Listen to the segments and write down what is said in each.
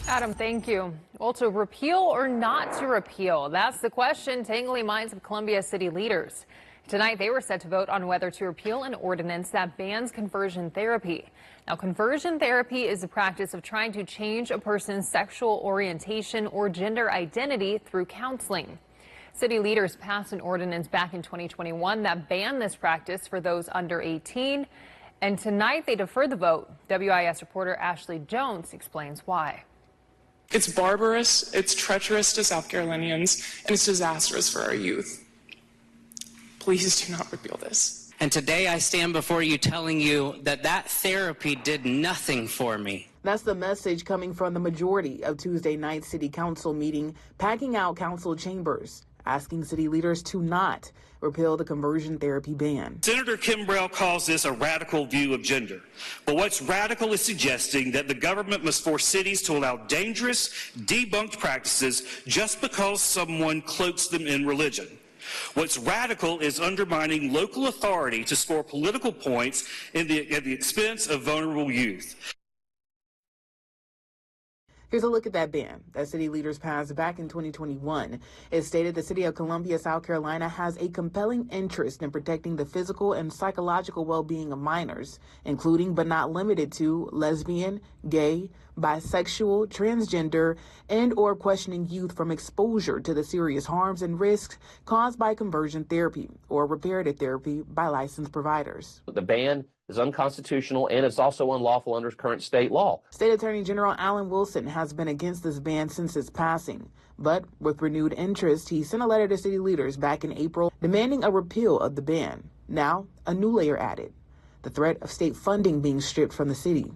Adam, thank you. Well, to repeal or not to repeal, that's the question tangling minds of Columbia city leaders. Tonight, they were set to vote on whether to repeal an ordinance that bans conversion therapy. Now, conversion therapy is the practice of trying to change a person's sexual orientation or gender identity through counseling. City leaders passed an ordinance back in 2021 that banned this practice for those under 18. And tonight, they deferred the vote. WIS reporter Ashley Jones explains why. It's barbarous, it's treacherous to South Carolinians, and it's disastrous for our youth. Please do not repeal this. And today I stand before you telling you that that therapy did nothing for me. That's the message coming from the majority of Tuesday night's city council meeting, packing out council chambers, asking city leaders to not repeal the conversion therapy ban. Senator Kimbrell calls this a radical view of gender. But what's radical is suggesting that the government must force cities to allow dangerous, debunked practices just because someone cloaks them in religion. What's radical is undermining local authority to score political points at the expense of vulnerable youth. Here's a look at that ban that city leaders passed back in 2021. It stated the city of Columbia, South Carolina has a compelling interest in protecting the physical and psychological well-being of minors, including but not limited to lesbian, gay, bisexual, transgender, and or questioning youth from exposure to the serious harms and risks caused by conversion therapy or reparative therapy by licensed providers. The ban is unconstitutional and it's also unlawful under current state law. State Attorney General Alan Wilson has been against this ban since its passing, but with renewed interest, he sent a letter to city leaders back in April demanding a repeal of the ban. Now, a new layer added, the threat of state funding being stripped from the city.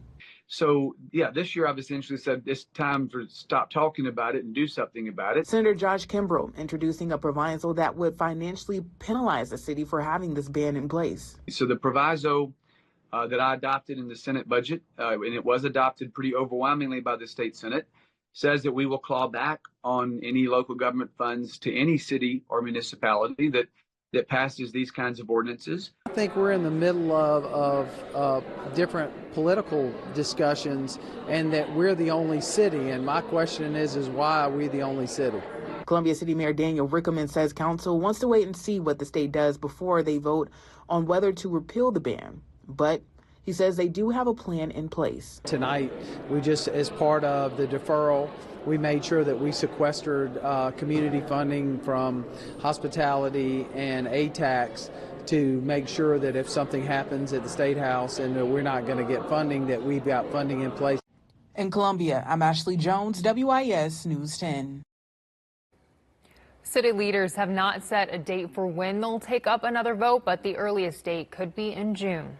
So, yeah, this year I've essentially said it's time to stop talking about it and do something about it. Senator Josh Kimbrell introducing a proviso that would financially penalize the city for having this ban in place. So the proviso that I adopted in the Senate budget, and it was adopted pretty overwhelmingly by the state Senate, says that we will claw back on any local government funds to any city or municipality that passes these kinds of ordinances. I think we're in the middle of different political discussions and that we're the only city. And my question is why are we the only city? Columbia City Mayor Daniel Rickelman says council wants to wait and see what the state does before they vote on whether to repeal the ban. But he says they do have a plan in place. Tonight, we just, as part of the deferral, we made sure that we sequestered community funding from hospitality and ATAX to make sure that if something happens at the State House and we're not going to get funding, that we've got funding in place. In Columbia, I'm Ashley Jones, WIS News 10. City leaders have not set a date for when they'll take up another vote, but the earliest date could be in June.